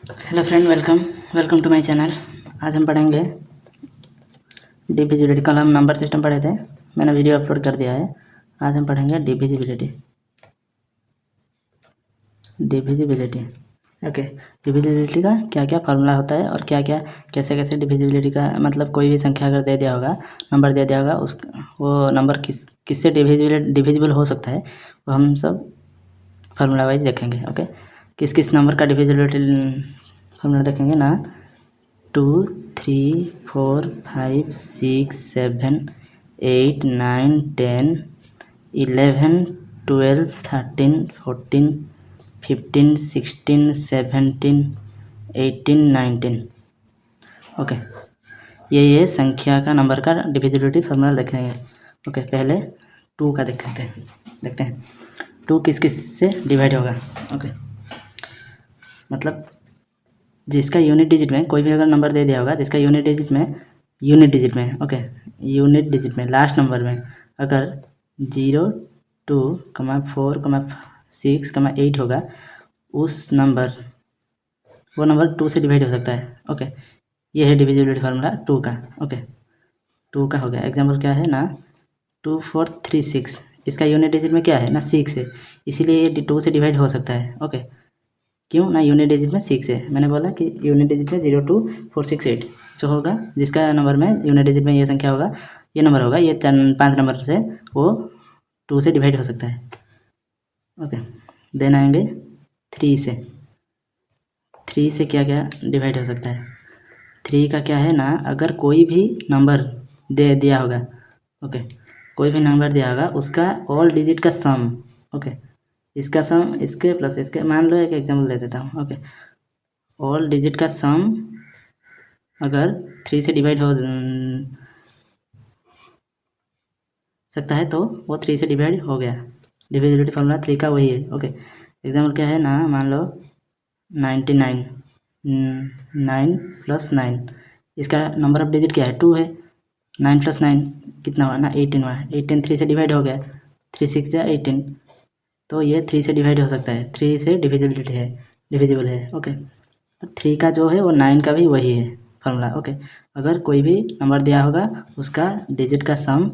Hello friend, welcome to my channel. आज हम पढ़ेंगे डिविजिबिलिटी। कल हम नंबर सिस्टम पढ़े थे, मैंने वीडियो अपलोड कर दिया है। आज हम पढ़ेंगे डिविजिबिलिटी। ओके, डिविजिबिलिटी का क्या क्या फार्मूला होता है और क्या क्या कैसे कैसे डिविजिबिलिटी का मतलब कोई भी संख्या अगर दे दिया होगा, नंबर दे दिया होगा, उस वो नंबर किससे डिविजिबल हो सकता है, वो हम सब फार्मूला वाइज देखेंगे। ओके, किस किस नंबर का डिविजिबिलिटी फार्मूला देखेंगे ना। 2, 3, 4, 5, 6, 7, 8, 9, 10, 11, 12, 13, 14, 15, 16, 17, 18, 19। ओके, ये संख्या का नंबर का डिविजिबिलिटी फार्मूला देखेंगे। ओके, पहले 2 का देखते हैं 2 किस किस से डिवाइड होगा। ओके, मतलब जिसका यूनिट डिजिट में कोई भी अगर नंबर दे दिया होगा, जिसका यूनिट डिजिट में ओके, यूनिट डिजिट में लास्ट नंबर में अगर 0, 2, 4, 6, 8 होगा, वो नंबर 2 से डिवाइड हो सकता है। ओके, ये है डिविजिबिलिटी फार्मूला 2 का। ओके, 2 का हो गया। एग्जाम्पल क्या है ना, 2, 4, 3, 6। इसका यूनिट डिजिट में क्या है ना, 6 है, इसीलिए ये 2 से डिवाइड हो सकता है। ओके, क्यों ना, यूनिट डिजिट में 6 है। मैंने बोला कि यूनिट डिजिट में 0, 2, 4, 6, 8 जो होगा, जिसका नंबर में यूनिट डिजिट में ये संख्या होगा, ये नंबर होगा, ये 5 नंबर से वो 2 से डिवाइड हो सकता है। ओके, देन आएंगे 3 से क्या क्या डिवाइड हो सकता है। 3 का क्या है ना, अगर कोई भी नंबर दे दिया होगा, ओके, कोई भी नंबर दिया होगा, उसका ऑल डिजिट का सम, ओके, इसका सम इसके प्लस इसके, मान लो एक एग्जाम्पल दे देता हूँ। ओके, ऑल डिजिट का सम अगर 3 से डिवाइड हो सकता है तो वो 3 से डिवाइड हो गया। डिविजिबिलिटी फार्मूला 3 का वही है। ओके, एग्जाम्पल क्या है ना, मान लो 99, 9 + 9, इसका नंबर ऑफ डिजिट क्या है, 2 है। 9 + 9 कितना हुआ ना, 18 हुआ। 18 3 से डिवाइड हो गया, 3 6 या 18, तो ये 3 से डिवाइड हो सकता है। 3 से डिविजिबल है। ओके, 3 का जो है वो 9 का भी वही है फार्मूला। ओके, अगर कोई भी नंबर दिया होगा, उसका डिजिट का सम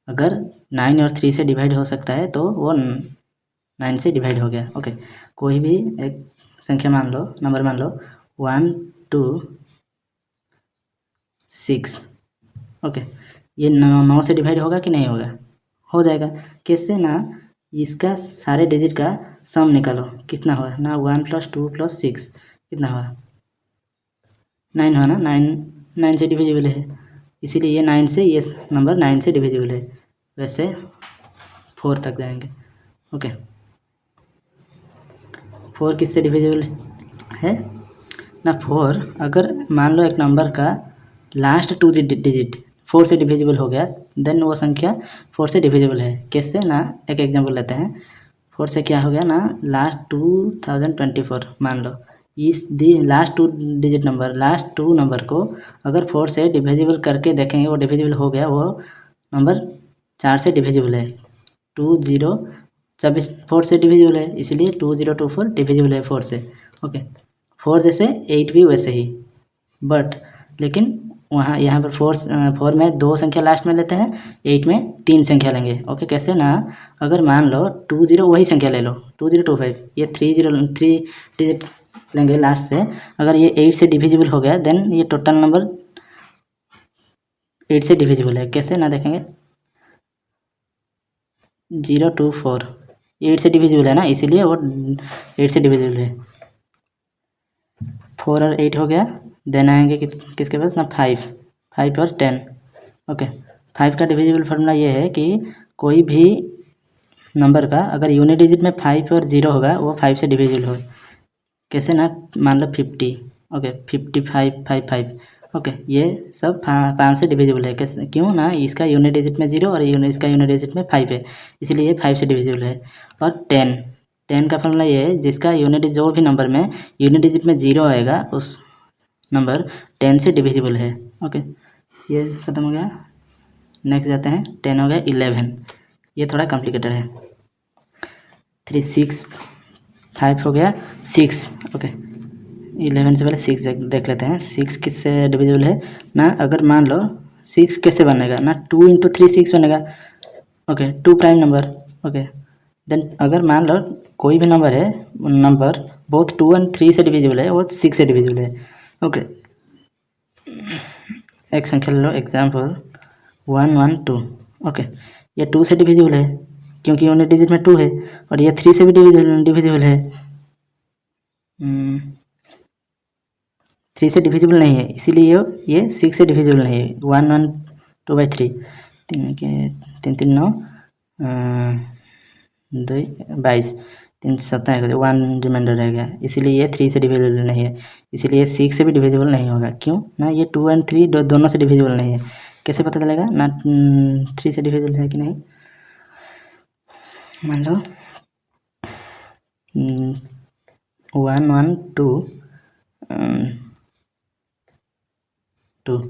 अगर 9 और 3 से डिवाइड हो सकता है तो वो 9 से डिवाइड हो गया। ओके, कोई भी एक संख्या नंबर मान लो 1, 2, 6। ओके, ये 9 से डिवाइड होगा कि नहीं होगा, हो जाएगा। कैसे ना, इसका सारे डिजिट का सम निकालो, कितना हुआ ना, 1 + 2 + 6 कितना हुआ, 9 हुआ ना। 9 से डिविजिबल है, इसीलिए ये 9 से, ये नंबर 9 से डिविजिबल है। वैसे 4 तक जाएंगे। ओके, 4 किससे डिविजिबल है ना, 4 अगर मान लो एक नंबर का लास्ट 2 डिजिट 4 से डिविजिबल हो गया, देन वो संख्या 4 से डिविजिबल है। कैसे ना, एक एग्जांपल लेते हैं। 4 से क्या हो गया ना, लास्ट 2024 मान लो, इस लास्ट 2 नंबर को अगर 4 से डिविजिबल करके देखेंगे, वो डिविजिबल हो गया, वो नंबर 4 से डिविजिबल है। 4 से डिविजिबल है, इसलिए 2024 डिविजिबल है 4 से। ओके, 4 जैसे 8 भी वैसे ही, बट लेकिन यहाँ पर 4 में 2 संख्या लास्ट में लेते हैं, 8 में 3 संख्या लेंगे। ओके, कैसे ना, अगर मान लो 20 वही संख्या ले लो, 2025, ये 3 डिजिट लेंगे लास्ट से। अगर ये 8 से डिविजिबल हो गया, देन ये टोटल नंबर 8 से डिविजिबल है। कैसे ना देखेंगे, 024 8 से डिविजिबल है ना, इसीलिए वो 8 से डिविजिबल है। 4 और 8 हो गया, देन आएंगे किसके पास ना, 5 और 10। ओके, 5 का डिविजिबल फार्मूला ये है कि कोई भी नंबर का अगर यूनिट डिजिट में 5 और 0 होगा, वो 5 से डिविजिबल हो। कैसे ना, मान लो 50। ओके, 55, 55। ओके, ये सब 5 से डिविजिबल है। कैसे, क्यों ना, इसका यूनिट डिजिट में 0 और इसका यूनिट डिजिट में 5 है, इसीलिए ये 5 से डिविजिबल है। और 10 का फार्मूला ये है, जिसका यूनिट जो भी नंबर में यूनिट डिजिट में 0 आएगा, उस नंबर 10 से डिविजिबल है। ओके, ये ख़त्म हो गया। नेक्स्ट जाते हैं, 10 हो गया 11, ये थोड़ा कॉम्प्लिकेटेड है। 3 6 5 हो गया 6। ओके, 11 से पहले 6 देख लेते हैं। 6 किससे डिविजिबल है ना? अगर मान लो 6 कैसे बनेगा ना, 2 × 3 6 बनेगा। Okay, 2 prime number. Okay, then अगर मान लो कोई भी नंबर है, नंबर बोथ 2 और 3 से डिविजिबल है और 6 से डिविजिबल है। ओके, एक संख्या ले लो, एग्जाम्पल 1 1 2। ओके, ये 2 से डिविजिबल है क्योंकि यूनिट डिजिट में 2 है, और ये 3 से भी डिविजिबल है। 3 से डिविजिबल नहीं है, इसीलिए ये 6 से डिविजिबल नहीं है। 1 1 2/3, 3 के 3 3 9, 2 22, 3 7 1 रिमाइंडर रहेगा, इसीलिए ये 3 से डिविजिबल नहीं है। इसीलिए 6 से भी डिविजिबल नहीं होगा। क्यों ना? ये 2 और 3 दोनों से डिविजिबल नहीं है। कैसे पता चलेगा ना 3 से डिविजिबल है कि नहीं? मान लो 1 1 2 2,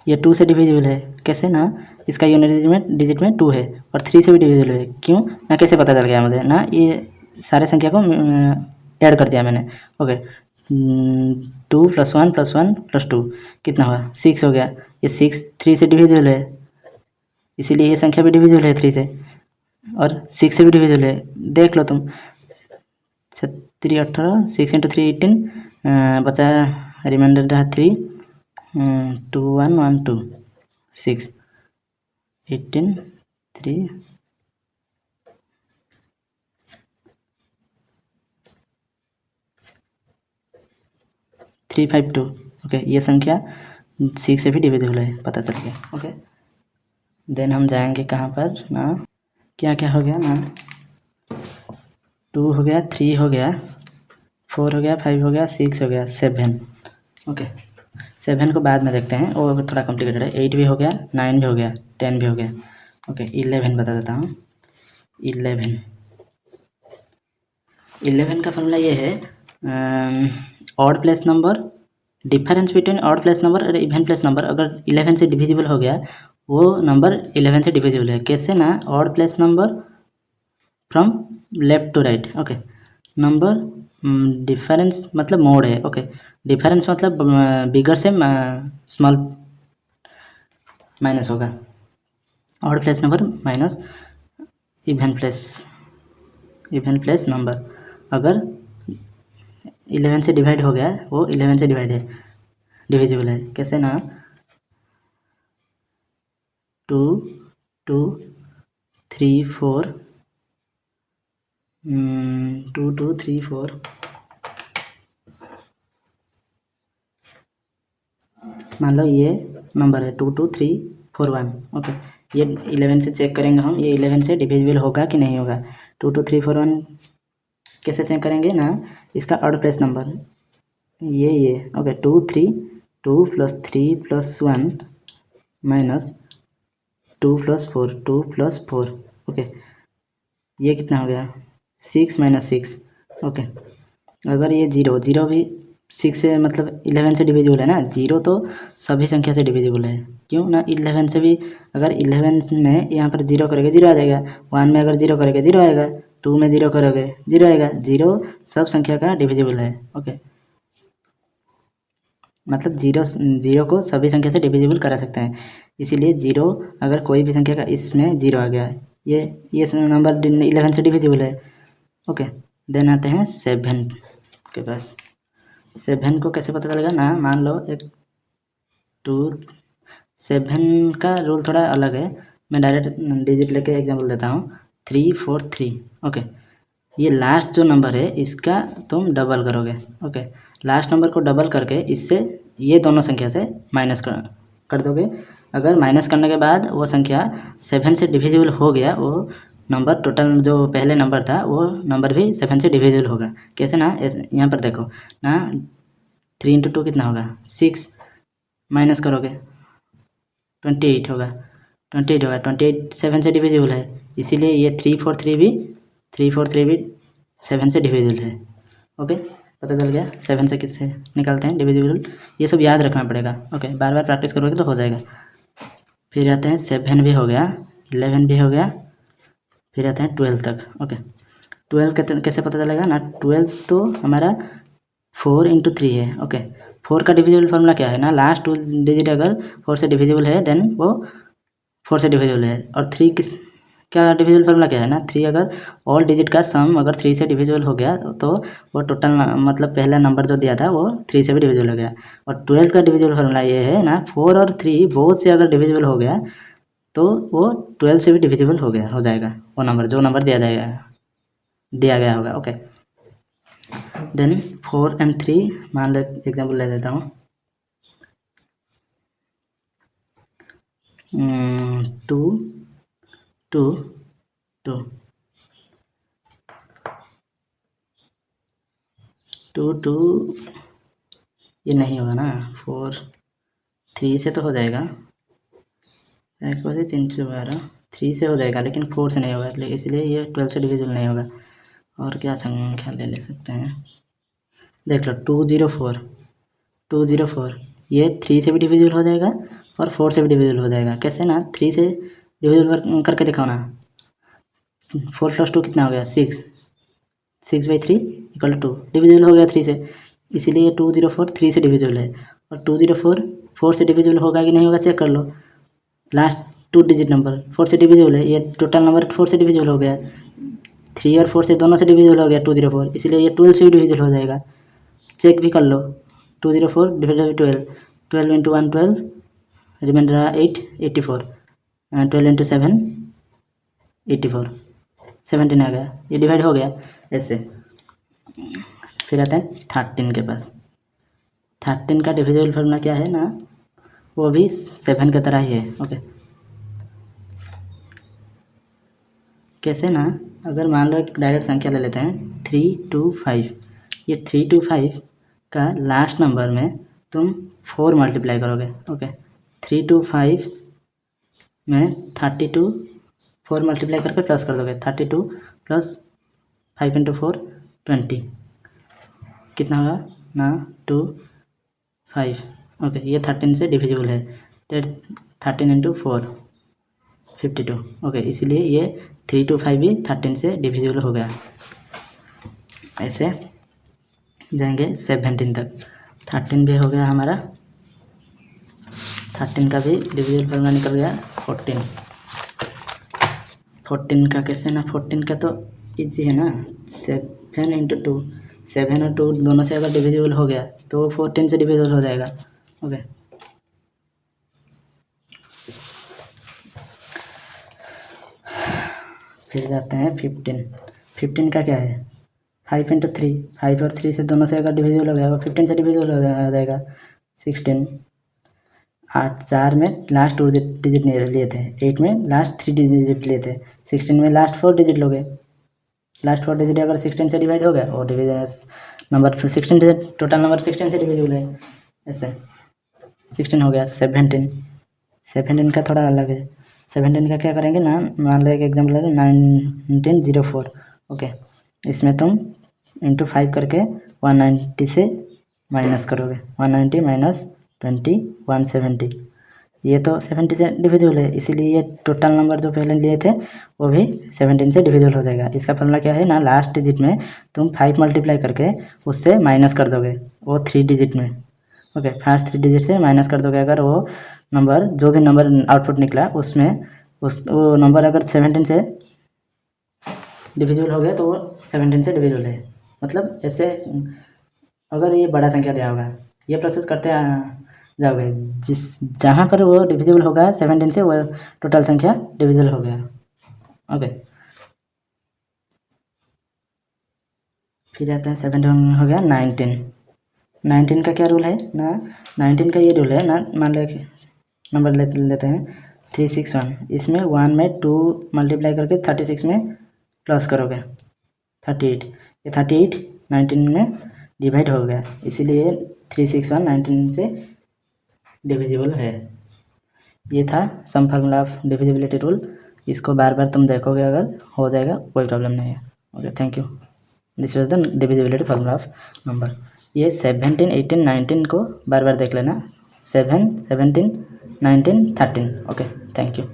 ये 2 से डिविजिबल है। कैसे ना? इसका यूनिट डिजिट में 2 है और 3 से भी डिविजिबल है। क्यों ना? कैसे पता चल गया मुझे ना? ये सारे संख्या को ऐड कर दिया मैंने। ओके, 2 + 1 + 1 + 2 कितना हुआ? 6 हो गया। ये 6 3 से डिविजिबल है, इसीलिए ये संख्या भी डिविजिबल है 3 से, और 6 से भी डिविजिबल है। देख लो तुम, 3 18, 6 × 3 18, बचा रिमाइंडर रहा 3, 2 1 1 2 6 18 3 3 5 2। ओके, ये संख्या 6 से भी डिविजिबल है, पता चल गया। ओके, देन हम जाएंगे कहाँ पर ना, क्या क्या हो गया ना, 2 हो गया, 3 हो गया, 4 हो गया, 5 हो गया, 6 हो गया, 7। ओके, 7 को बाद में देखते हैं, वो थोड़ा कॉम्प्लिकेटेड है। 8 भी हो गया, 9 भी हो गया, 10 भी हो गया। ओके, 11 बता देता हूँ। 11 का फॉर्मूला ये है, odd plus number, difference between odd plus number और इवन प्लस नंबर अगर 11 से डिविजिबल हो गया, वो नंबर 11 से डिविजिबल है। कैसे ना? Odd plus number from left to right. Okay, number difference मतलब मोड है। ओके, डिफरेंस मतलब बिगर से स्मॉल माइनस होगा। Odd plus number minus even plus number अगर 11 से डिवाइड हो गया, वो 11 से डिविजिबल है। कैसे ना? 2 2 3 4 2 2 3 4, मान लो ये नंबर है 2 2 3 4 1। ओके, ये 11 से चेक करेंगे हम, ये 11 से डिविजिबल होगा कि नहीं होगा। 2 2 3 4 1 कैसे चेक करेंगे ना? इसका ऑड प्लस नंबर ये ओके, 2 3 2 + 3 + 1 - 2 + 4 2 + 4। ओके, ये कितना हो गया? 6 - 6। ओके, अगर ये 0 भी 6 से मतलब 11 से डिविजिबल है ना, 0 तो सभी संख्या से डिविजिबल है। क्यों ना? 11 से भी अगर 11 में यहाँ पर 0 करोगे 0 आ जाएगा, 1 में अगर 0 करोगे 0 आएगा, 2 में 0 करोगे 0 आएगा। 0 सब संख्या का डिविजिबल है। ओके, मतलब 0 को सभी संख्या से डिविजिबल करा सकते हैं, इसीलिए 0 अगर कोई भी संख्या का इसमें 0 आ गया, ये नंबर 11 से डिविजिबल है। ओके, देन आते हैं 7 के पास। 7 को कैसे पता चलेगा ना? मान लो 7 का रूल थोड़ा अलग है, मैं डायरेक्ट डिजिट लेके एग्जांपल देता हूँ। 3 4 3। ओके, ये लास्ट जो नंबर है इसका तुम डबल करोगे। ओके, लास्ट नंबर को डबल करके इससे ये दोनों संख्या से माइनस कर दोगे। अगर माइनस करने के बाद वो संख्या 7 से डिविजिबल हो गया, वो नंबर टोटल जो पहले नंबर था वो नंबर भी 7 से डिविजिबल होगा। कैसे ना? यहाँ पर देखो ना, 3 × 2 कितना होगा? 6, माइनस करोगे 28 होगा। 28 7 से डिविजिबल है, इसीलिए ये 3 4 3 भी 7 से डिविजिबल है। ओके, पता चल गया 7 से किससे निकालते हैं डिविजिबल। ये सब याद रखना पड़ेगा। ओके, बार बार प्रैक्टिस करोगे तो हो जाएगा। फिर आते हैं 7 भी हो गया, 11 भी हो गया, फिर आते हैं 12 तक। ओके, 12 कैसे पता चलेगा ना? 12 तो हमारा 4 इंटू 3 है। ओके, 4 का डिविजिबल फार्मूला क्या है ना, लास्ट 2 डिजिट अगर 4 से डिविजिबल है देन वो 4 से डिविजिबल है। और 3 क्या डिविजिबल फार्मूला क्या है ना, 3 अगर ऑल डिजिट का सम अगर 3 से डिविजिबल हो गया तो वो टोटल मतलब पहला नंबर जो दिया था वो 3 से भी डिविजिबल हो गया। और 12 का डिविजिबल फार्मूला ये है ना, 4 और 3 बोथ से अगर डिविजिबल हो गया तो वो 12 से भी डिविजिबल हो जाएगा वो नंबर, जो नंबर दिया गया होगा। ओके, देन 4 and 3, मान लो एग्जाम्पल ले देता हूँ। 2 2 2 2 2 ये नहीं होगा ना, 4 3 से तो हो जाएगा, 1 बजे 3 से 12 3 से हो जाएगा, लेकिन 4 से नहीं होगा, इसलिए ये 12 से डिविजिबल नहीं होगा। और क्या संख्या ले सकते हैं, देख लो 204 ये 3 से भी डिविजिबल हो जाएगा और 4 से भी डिविजिबल हो जाएगा। कैसे ना, 3 से डिविजिबल करके दिखाओ ना, 4 + 2 कितना हो गया, 6/3 = 2, डिविजिबल हो गया 3 से, इसीलिए 204 3 से डिविजिबल है। और 204 4 से डिविजिबल होगा कि नहीं होगा चेक कर लो, लास्ट 2 डिजिट नंबर 4 से डिविजिबल है, ये टोटल नंबर 4 से डिविजिबल हो गया, 3 और 4 से दोनों से डिविजिबल हो गया 204, इसलिए ये 12 से भी डिविजिबल हो जाएगा। चेक भी कर लो, 204 / 12, 12 × 1 12, रिमाइंडर 8 84, 12 × 7 84, 17 आ गया, ये डिवाइड हो गया ऐसे। फिर आते हैं 13 के पास। 13 का डिविजिबल फार्मूला क्या है ना, वो भी 7 की तरह ही है। ओके, कैसे ना, अगर मान लो एक डायरेक्ट संख्या ले लेते हैं 325, ये 325 का लास्ट नंबर में तुम 4 मल्टीप्लाई करोगे। ओके, 325 में 32 4 मल्टीप्लाई करके प्लस कर दोगे, 32 + 5 × 4 20, कितना होगा ना 2 5। ओके, ये 13 से डिविजिबल है, 13 × 4 52। ओके, इसीलिए ये 325 भी 13 से डिविजिबल हो गया। ऐसे जाएंगे 17 तक, 13 भी हो गया हमारा, 13 का भी डिविजिबल फार्मूला निकल गया 14 का। कैसे ना, 14 का तो इजी है ना, 7 × 2, 7 और 2 दोनों से अगर डिविजिबल हो गया तो 14 से डिविजिबल हो जाएगा। ओके, फिर जाते हैं 15 का क्या है, 5 × 3, 5 और 3 से दोनों से अगर डिविजिबल हो गया वो 15 से डिविजिबल हो जाएगा। 16, 8 4 में लास्ट 2 डिजिट नहीं लिए थे, 8 में लास्ट 3 डिजिट लिए थे, 16 में लास्ट 4 डिजिट लोगे, लास्ट 4 डिजिट अगर 16 से डिवाइड हो गया और division number 16 digit, total number 16 से डिविजिबल है। ऐसे 16 हो गया। 17 का थोड़ा अलग है, 17 का क्या करेंगे ना, मान लो एक एग्जाम्पल है 1904। ओके, इसमें तुम × 5 करके 190 से माइनस करोगे, 190 - 20 170, ये तो 70 से डिविजिबल है, इसीलिए ये टोटल नंबर जो पहले लिए थे वो भी 17 से डिविजिबल हो जाएगा। इसका फॉर्मूला क्या है ना, लास्ट डिजिट में तुम 5 मल्टीप्लाई करके उससे माइनस कर दोगे वो 3 डिजिट में। ओके, फर्स्ट 3 डिजिट से माइनस कर दोगे, अगर वो नंबर जो भी नंबर आउटपुट निकला उसमें वो नंबर अगर 17 से डिविजिबल हो गया तो वो 17 से डिविजिबल है। मतलब ऐसे अगर ये बड़ा संख्या दिया होगा, ये प्रोसेस करते जाओगे, जहाँ पर वो डिविजिबल होगा 17 से वो टोटल संख्या डिविजिबल हो गया। ओके, फिर आता है 17 हो गया 19 का क्या रूल है ना, 19 का ये रूल है ना, मान लो एक नंबर लेते हैं 361, इसमें 1 में 2 मल्टीप्लाई करके 36 में प्लस करोगे 38, ये 38 19 में डिवाइड हो गया, इसीलिए 361 19 से डिविजिबल है। ये था सम फार्मूला ऑफ डिविजिबिलिटी रूल, इसको बार बार तुम देखोगे, अगर हो जाएगा कोई प्रॉब्लम नहीं है। Okay, thank you. This was the divisibility formula of number. ये 17 18 19 को बार बार देख लेना, 7 17 19 13। Okay, thank you.